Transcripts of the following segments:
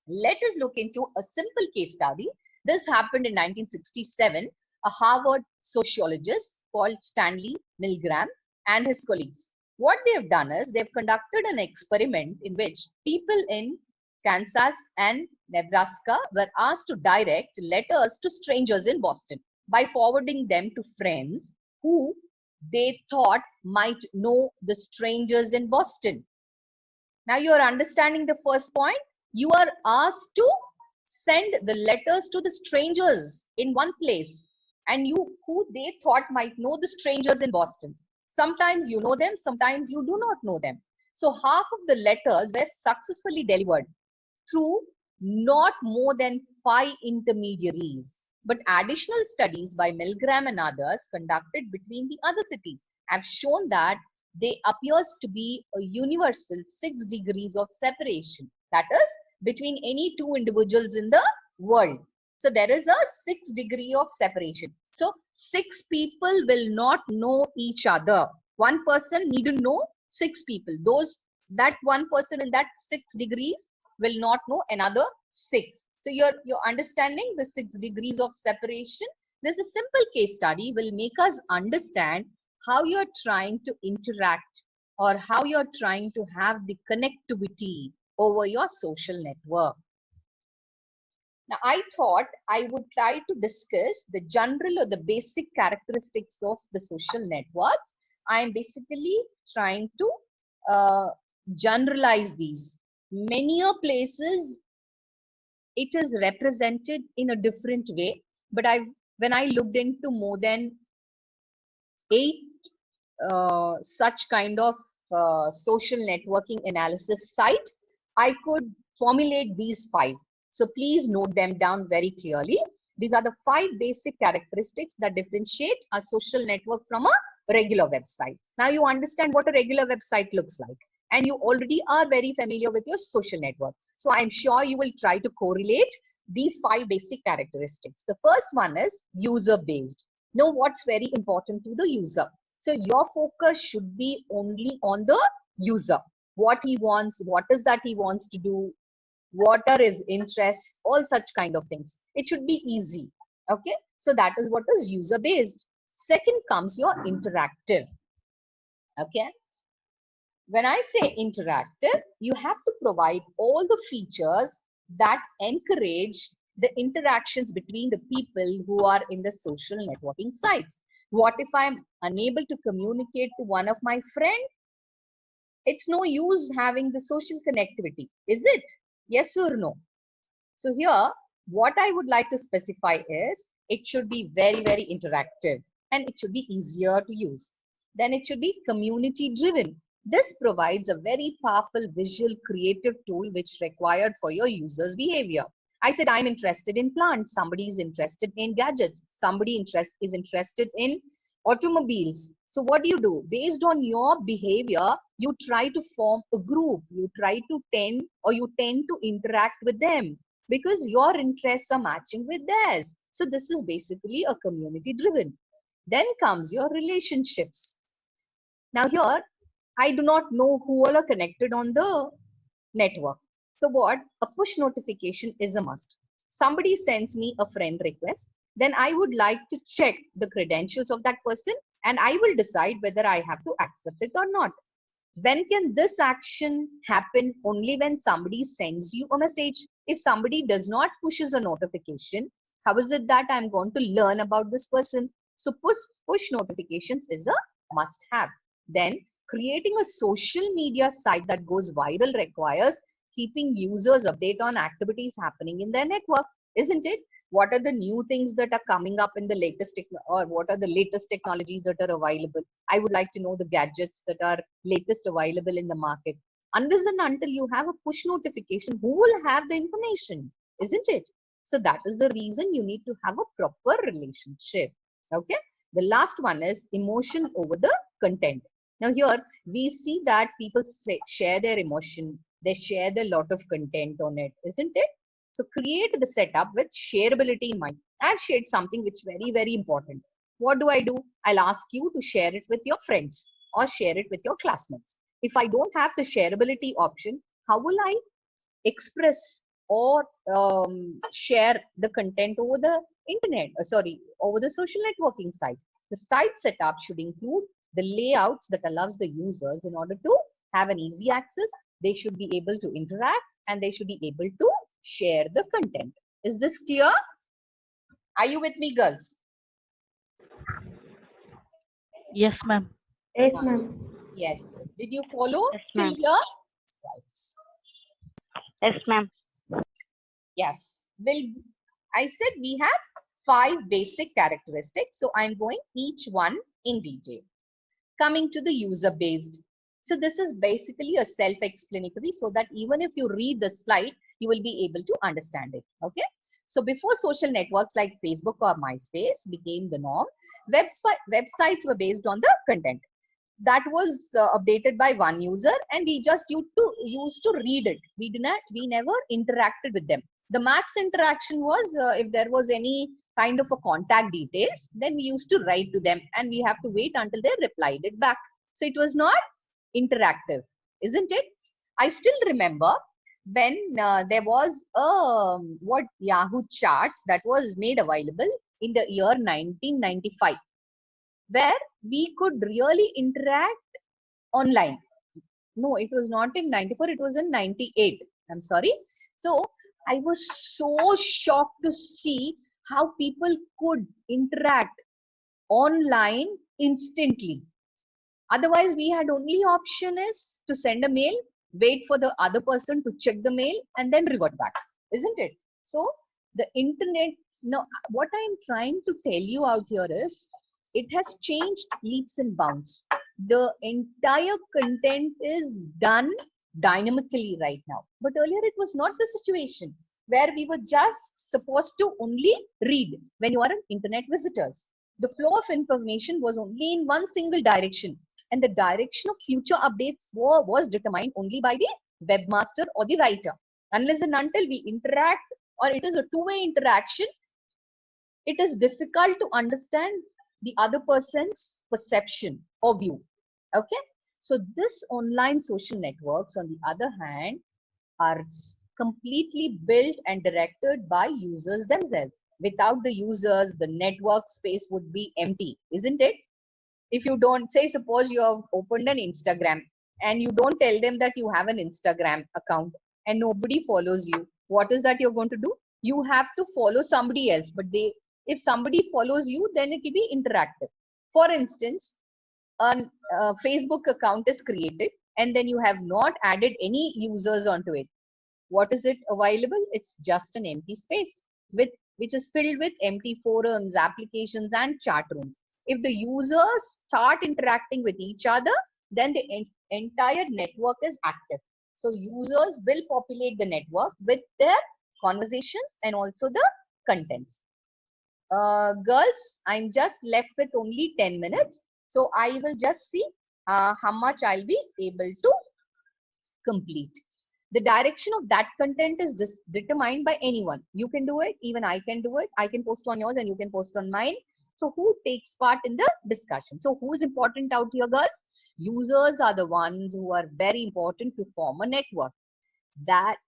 Let us look into a simple case study. This happened in 1967. A Harvard sociologist called Stanley Milgram and his colleagues. What they have done is they've conducted an experiment in which people in Kansas and Nebraska were asked to direct letters to strangers in Boston by forwarding them to friends who they thought might know the strangers in Boston. Now you are understanding the first point. You are asked to send the letters to the strangers in one place, and you who they thought might know the strangers in Boston. Sometimes you know them, sometimes you do not know them. So half of the letters were successfully delivered through not more than 5 intermediaries. But additional studies by Milgram and others conducted between the other cities have shown that there appears to be a universal 6 degrees of separation. That is, between any two individuals in the world. So there is a 6 degree of separation. So 6 people will not know each other. One person need to know 6 people. That one person in that 6 degrees will not know another 6. So you're understanding the 6 degrees of separation. This is a simple case study will make us understand how you're trying to interact or how you're trying to have the connectivity over your social network. Now, I thought I would try to discuss the general or the basic characteristics of the social networks. I am basically trying to generalize these. Many places it is represented in a different way, but when I looked into more than 8 such kind of social networking analysis site, I could formulate these 5. So please note them down very clearly. These are the 5 basic characteristics that differentiate a social network from a regular website. Now you understand what a regular website looks like, and you already are very familiar with your social network. So I'm sure you will try to correlate these 5 basic characteristics. The first one is user-based. Know what's very important to the user. So your focus should be only on the user. What he wants, what is that he wants to do, what are his interests, all such kind of things. It should be easy. Okay, so that is what is user based. Second comes your interactive. Okay, when I say interactive, you have to provide all the features that encourage the interactions between the people who are in the social networking sites. What if I'm unable to communicate to one of my friends? It's no use having the social connectivity, is it? Yes or no? So here, what I would like to specify is it should be very, very interactive and it should be easier to use. Then it should be community driven. This provides a very powerful visual creative tool which required for your users' behavior. I said I'm interested in plants. Somebody is interested in gadgets. Somebody is interested in automobiles. So what do? Based on your behavior, you try to form a group. You try to tend to interact with them because your interests are matching with theirs. So this is basically a community driven. Then comes your relationships. Now here, I do not know who all are connected on the network. So what? A push notification is a must. Somebody sends me a friend request, then I would like to check the credentials of that person and I will decide whether I have to accept it or not. When can this action happen? Only when somebody sends you a message. If somebody does not pushes a notification, how is it that I'm going to learn about this person? So push notifications is a must have. Then creating a social media site that goes viral requires keeping users update on activities happening in their network, isn't it? What are the new things that are coming up in the latest or what are the latest technologies that are available? I would like to know the gadgets that are latest available in the market. Unless and until you have a push notification, who will have the information, isn't it? So that is the reason you need to have a proper relationship. Okay, the last one is emotion over the content. Now here we see that people share their emotion, they share a lot of content on it, isn't it? So create the setup with shareability in mind. I've shared something which is very, very important. What do? I'll ask you to share it with your friends or share it with your classmates. If I don't have the shareability option, how will I express or share the content over the internet, over the social networking site. The site setup should include the layouts that allows the users in order to have an easy access. They should be able to interact and they should be able to share the content. Is this clear? Are you with me, girls? Yes, ma'am. Yes, ma'am. Yes. Did you follow Yes, till ma'am. here? Right. Yes, ma'am. Yes. Well, I said we have 5 basic characteristics. So I'm going each one in detail. Coming to the user based. So this is basically a self-explanatory so that even if you read the slide, you will be able to understand it. Okay. So before social networks like Facebook or MySpace became the norm, websites were based on the content that was updated by one user, and we just used to read it. We never interacted with them. The max interaction was if there was any kind of a contact details, then we used to write to them and we have to wait until they replied it back. So it was not interactive, isn't it? I still remember when there was a Yahoo chart that was made available in the year 1995, where we could really interact online. No, it was not in 94, it was in 98. I'm sorry. So I was so shocked to see how people could interact online instantly. Otherwise, we had only option is to send a mail, wait for the other person to check the mail and then revert back, isn't it? So the internet, no, what I'm trying to tell you out here is it has changed leaps and bounds. The entire content is done dynamically right now. But earlier it was not the situation where we were just supposed to only read when you are an internet visitors. The flow of information was only in one single direction, and the direction of future updates was determined only by the webmaster or the writer. Unless and until we interact or it is a two-way interaction, it is difficult to understand the other person's perception or view. Okay, so this online social networks on the other hand are completely built and directed by users themselves. Without the users, the network space would be empty, isn't it? If you don't say, suppose you have opened an Instagram and you don't tell them that you have an Instagram account and nobody follows you, what is that you're going to do? You have to follow somebody else, but if somebody follows you, then it will be interactive. For instance, a Facebook account is created and then you have not added any users onto it. What is it available? It's just an empty space which is filled with empty forums, applications, and chat rooms. If the users start interacting with each other, then the entire network is active. So users will populate the network with their conversations and also the contents. Girls, I'm just left with only 10 minutes. So I will just see how much I'll be able to complete. The direction of that content is determined by anyone. You can do it, even I can do it. I can post on yours and you can post on mine. So who takes part in the discussion? So who is important out here, girls? Users are the ones who are very important to form a network.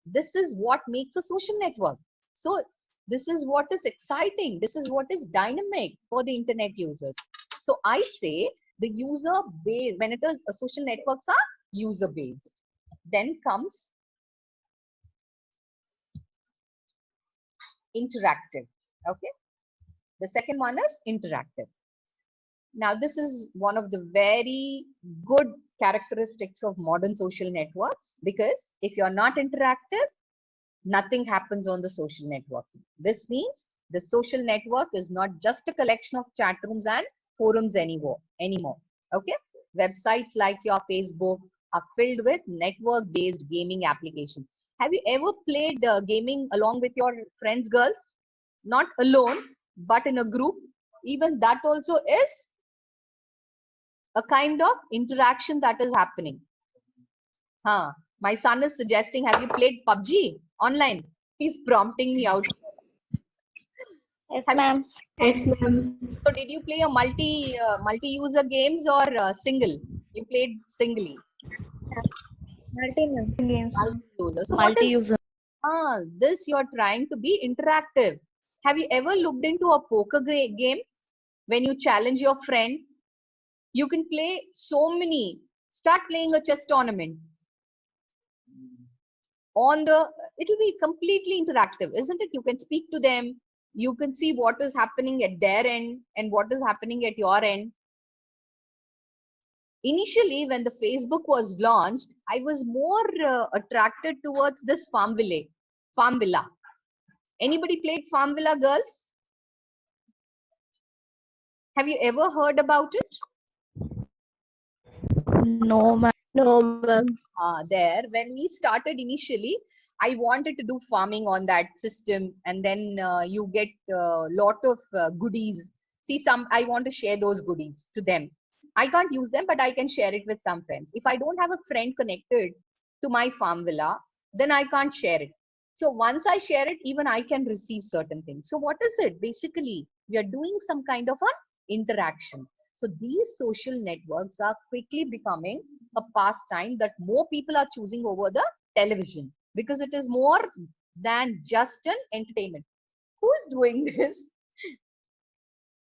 This is what makes a social network. So this is what is exciting. This is what is dynamic for the internet users. So I say the user base, when it is social networks are user based. Then comes interactive. Okay, the second one is interactive. Now this is one of the very good characteristics of modern social networks, because if you're not interactive, nothing happens on the social networking. This means the social network is not just a collection of chat rooms and forums anymore. Okay, websites like your Facebook are filled with network-based gaming applications. Have you ever played gaming along with your friends, girls? Not alone, but in a group. Even that also is a kind of interaction that is happening. Huh. My son is suggesting, have you played PUBG online? He's prompting me out. Yes, ma'am. Yes, ma'am. So did you play a multi-user games or single? You played singly. Multi-games. Multi-user. So what is Multi-user. this you're trying to be interactive. Have you ever looked into a poker game when you challenge your friend? You can play so many. Start playing a chess tournament on the. It'll be completely interactive, isn't it? You can speak to them. You can see what is happening at their end and what is happening at your end. Initially, when the Facebook was launched, I was more attracted towards this Farm Villa. Anybody played Farm Villa, girls? Have you ever heard about it? No, ma'am. No, ma'am. There, when we started initially, I wanted to do farming on that system, and then you get a lot of goodies. See, I want to share those goodies to them. I can't use them, but I can share it with some friends. If I don't have a friend connected to my Farm Villa, then I can't share it. So once I share it, even I can receive certain things. So what is it? Basically, we are doing some kind of an interaction. So these social networks are quickly becoming a pastime that more people are choosing over the television, because it is more than just an entertainment. Who is doing this?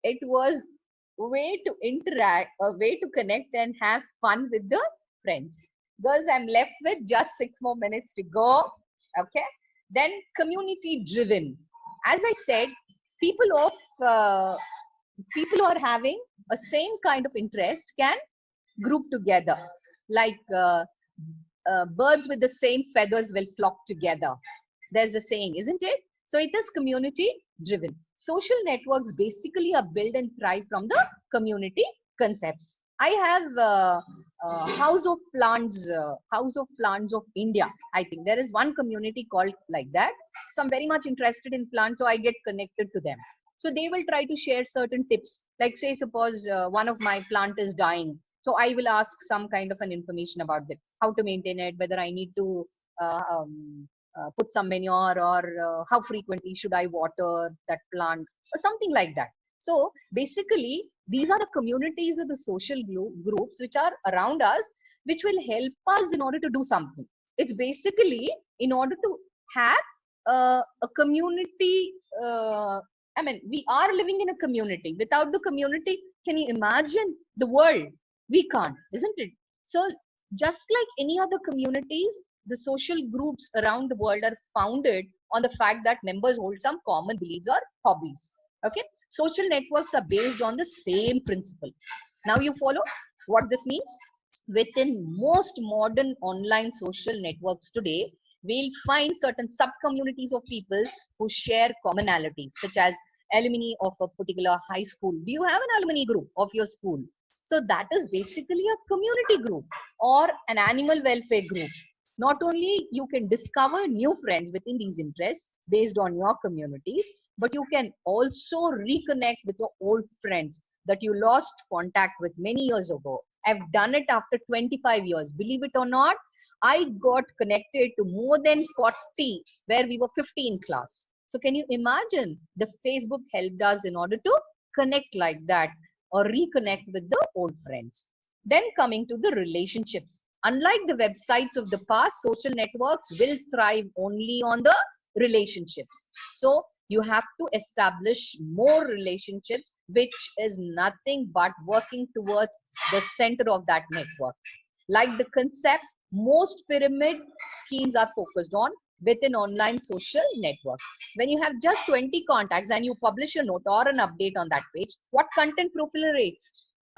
It was a way to interact, a way to connect and have fun with the friends. Girls, I'm left with just 6 more minutes to go. Okay. Then community driven. As I said, people people who are having a same kind of interest can group together, like birds with the same feathers will flock together. There's a saying, isn't it? So it is community driven. Social networks basically are built and thrive from the community concepts. I have House of Plants of India. I think there is one community called like that. So I'm very much interested in plants, so I get connected to them. So they will try to share certain tips. Like say, suppose one of my plant is dying. So I will ask some kind of an information about that, how to maintain it, whether I need to put some manure, or how frequently should I water that plant, or something like that. So basically, these are the communities or the social groups which are around us, which will help us in order to do something. It's basically in order to have a community. I mean, we are living in a community. Without the community, can you imagine the world? We can't, isn't it? So just like any other communities, the social groups around the world are founded on the fact that members hold some common beliefs or hobbies. Okay, social networks are based on the same principle. Now you follow what this means? Within most modern online social networks today, we'll find certain sub-communities of people who share commonalities, such as alumni of a particular high school. Do you have an alumni group of your school? So that is basically a community group or an animal welfare group. Not only you can discover new friends within these interests based on your communities, but you can also reconnect with your old friends that you lost contact with many years ago. I've done it after 25 years. Believe it or not, I got connected to more than 40 where we were 50 in class. So can you imagine the Facebook helped us in order to connect like that or reconnect with the old friends. Then coming to the relationships. Unlike the websites of the past, social networks will thrive only on the relationships. So you have to establish more relationships, which is nothing but working towards the center of that network. Like the concepts, most pyramid schemes are focused on within online social network. When you have just 20 contacts and you publish a note or an update on that page, what content proliferates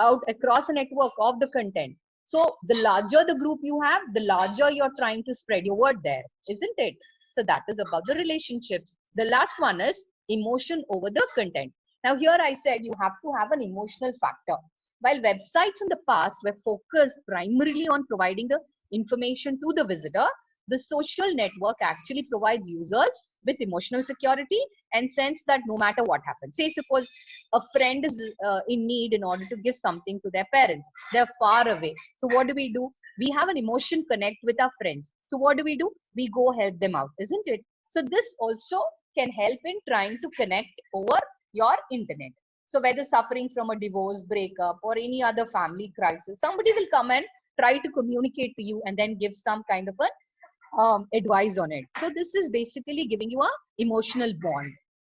out across a network of the content? So the larger the group you have, the larger you're trying to spread your word there, isn't it? So that is about the relationships. The last one is emotion over the content. Now here I said you have to have an emotional factor. While websites in the past were focused primarily on providing the information to the visitor, the social network actually provides users with emotional security and sense that no matter what happens. Say suppose a friend is in need in order to give something to their parents. They're far away. So what do? We have an emotion connect with our friends. So what do? We go help them out, isn't it? So this also can help in trying to connect over your internet. So whether suffering from a divorce, breakup, or any other family crisis, somebody will come and try to communicate to you and then give some kind of a advice on it. So this is basically giving you a emotional bond.